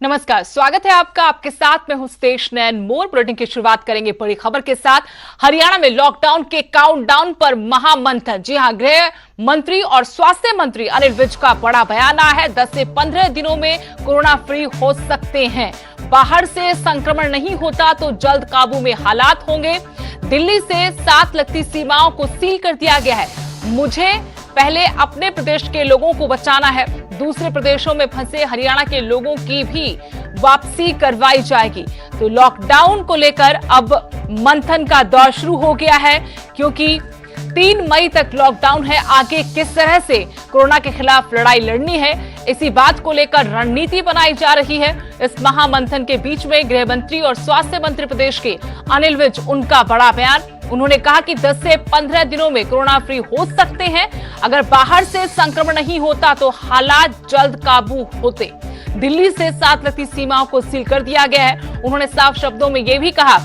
नमस्कार, स्वागत है आपका। आपके साथ मैं हूं स्टेश नैन मोर। बुलेटिन की शुरुआत करेंगे बड़ी खबर के साथ। हरियाणा में लॉकडाउन के काउंटडाउन पर महामंथन। जी हां, गृह मंत्री और स्वास्थ्य मंत्री अनिल विज का बड़ा बयान आया है। 10 से 15 दिनों में कोरोना फ्री हो सकते हैं। बाहर से संक्रमण नहीं होता तो जल्द काबू में हालात होंगे। दिल्ली से साथ लगती सीमाओं को सील कर दिया गया है। मुझे पहले अपने प्रदेश के लोगों को बचाना है। दूसरे प्रदेशों में फंसे हरियाणा के लोगों की भी वापसी करवाई जाएगी। तो लॉकडाउन को लेकर अब मंथन का दौर शुरू हो गया है, क्योंकि 3 मई तक लॉकडाउन है। आगे किस तरह से कोरोना के खिलाफ लड़ाई लड़नी है, इसी बात को लेकर रणनीति बनाई जा रही है। इस महामंथन के बीच में गृह मंत्री और स्वास्थ्य मंत्री प्रदेश के अनिल विज, उनका बड़ा बयान। उन्होंने कहा कि 10 से 15 दिनों में कोरोना फ्री हो सकते हैं। अगर बाहर से संक्रमण नहीं होता तो हालात जल्द काबू होते। दिल्ली से साथ लगती सीमाओं को सील कर दिया गया है। उन्होंने साफ शब्दों में यह भी कहा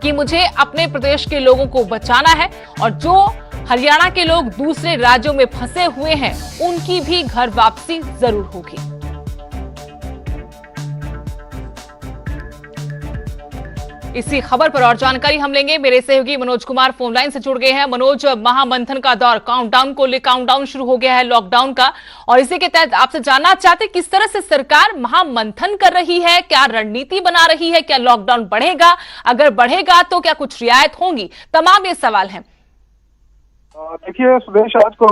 कि मुझे अपने प्रदेश के लोगों को बचाना है और जो हरियाणा के लोग दूसरे राज्यों में फंसे हुए हैं उनकी भी घर वापसी जरूर होगी। इसी खबर पर और जानकारी हम लेंगे। मेरे सहयोगी मनोज कुमार फोन लाइन से जुड़ गए हैं। मनोज, महामंथन का दौर, काउंटडाउन शुरू हो गया है लॉकडाउन का, और इसी के तहत आपसे जानना चाहते किस तरह से सरकार महामंथन कर रही है, क्या रणनीति बना रही है, क्या लॉकडाउन बढ़ेगा, अगर बढ़ेगा तो क्या कुछ रियायत होंगी, तमाम ये सवाल हैं। देखिए सुदेश, आज को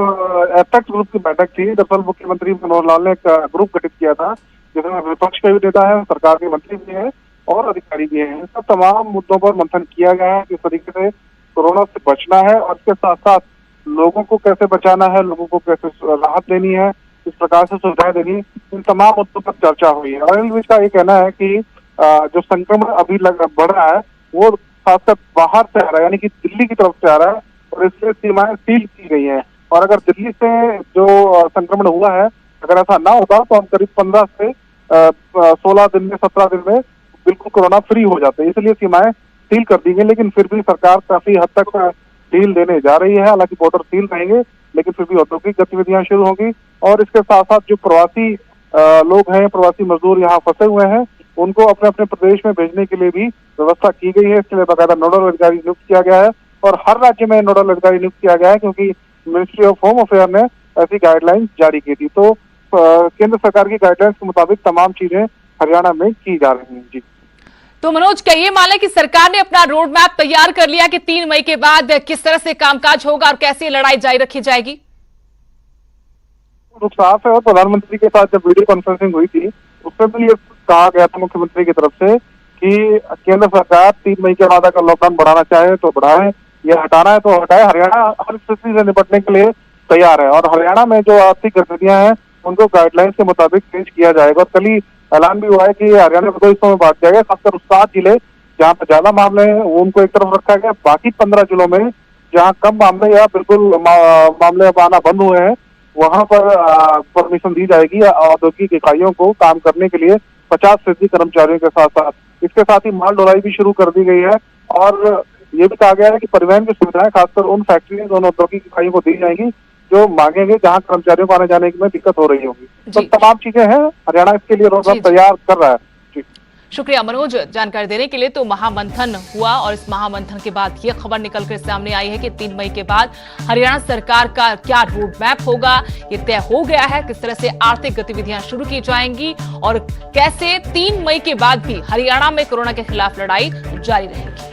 एपेक्स ग्रुप की बैठक थी। दरअसल मुख्यमंत्री मनोहर लाल ने एक ग्रुप गठित किया था जिसमें विपक्ष के भी नेता है, सरकार के मंत्री भी हैं और अधिकारी भी हैं। सब तमाम मुद्दों पर मंथन किया गया है, किस तरीके से कोरोना से बचना है और इसके साथ साथ लोगों को कैसे बचाना है, लोगों को कैसे राहत देनी है, किस प्रकार से सुविधाएं देनी, इन तमाम मुद्दों पर चर्चा हुई है। अनिल विज का ये कहना है कि जो संक्रमण अभी बढ़ रहा है वो खासकर बाहर से आ रहा है, यानी कि दिल्ली की तरफ से आ रहा है और इसलिए सीमाएं सील की गई हैं। और अगर दिल्ली से जो संक्रमण हुआ है, अगर ऐसा ना होता तो हम करीब 15 से 16 दिन में, 17 दिन में बिल्कुल कोरोना फ्री हो जाते हैं। इसलिए सीमाएं सील कर दी गई, लेकिन फिर भी सरकार काफी हद तक ढील देने जा रही है। हालांकि बॉर्डर सील रहेंगे, लेकिन फिर भी औद्योगिक गतिविधियां शुरू होंगी और इसके साथ साथ जो प्रवासी लोग हैं, प्रवासी मजदूर यहाँ फंसे हुए हैं, उनको अपने अपने प्रदेश में भेजने के लिए भी व्यवस्था की गई है। इसके लिए बाकायदा नोडल अधिकारी नियुक्त किया गया है और हर राज्य में नोडल अधिकारी नियुक्त किया गया है, क्योंकि मिनिस्ट्री ऑफ होम अफेयर ने ऐसी गाइडलाइंस जारी की थी। तो केंद्र सरकार की गाइडलाइंस के मुताबिक तमाम चीजें हरियाणा में की जा रही हैं। जी, तो मनोज, क्या ये मान लें कि सरकार ने अपना रोड मैप तैयार कर लिया कि 3 मई के बाद किस तरह से कामकाज होगा और कैसे लड़ाई जारी रखी जाएगी? साफ है। और प्रधानमंत्री के साथ जब वीडियो कॉन्फ्रेंसिंग हुई थी उसमें भी ये कहा गया था मुख्यमंत्री की तरफ से कि केंद्र सरकार 3 मई के बाद अगर लॉकडाउन बढ़ाना चाहे तो बढ़ाए, या हटाना है तो हटाए। हरियाणा हर स्थिति से निपटने के लिए तैयार है और हरियाणा में जो आर्थिक गतिविधियां हैं उनको गाइडलाइंस के मुताबिक पेश किया जाएगा। और कल ही ऐलान भी हुआ है कि हरियाणा को 2 हिस्सों में बांट जाएगा। खासकर 7 जिले जहाँ पर ज्यादा मामले हैं वो उनको एक तरफ रखा गया। बाकी 15 जिलों में जहाँ कम मामले या बिल्कुल मामले अब आना बंद हुए हैं, वहां पर परमिशन दी जाएगी औद्योगिक इकाइयों को काम करने के लिए 50% कर्मचारियों के साथ साथ। इसके साथ ही माल ढुलाई भी शुरू कर दी गई है और ये भी कहा गया है कि परिवहन की सुविधाएं खासकर उन फैक्ट्री, उन औद्योगिक इकाइयों को दी जाएंगी जो मांगेंगे, जहां कर्मचारियों को आने जाने में दिक्कत हो रही होगी। तो तमाम चीजें हैं, हरियाणा इसके लिए रोड मैप तैयार कर रहा है। जी, शुक्रिया मनोज जानकारी देने के लिए। तो महामंथन हुआ और इस महामंथन के बाद ये खबर निकलकर सामने आई है कि 3 मई के बाद हरियाणा सरकार का क्या रोड मैप होगा, ये तय हो गया है। किस तरह से आर्थिक गतिविधियां शुरू की जाएंगी और कैसे 3 मई के बाद भी हरियाणा में कोरोना के खिलाफ लड़ाई जारी रहेगी।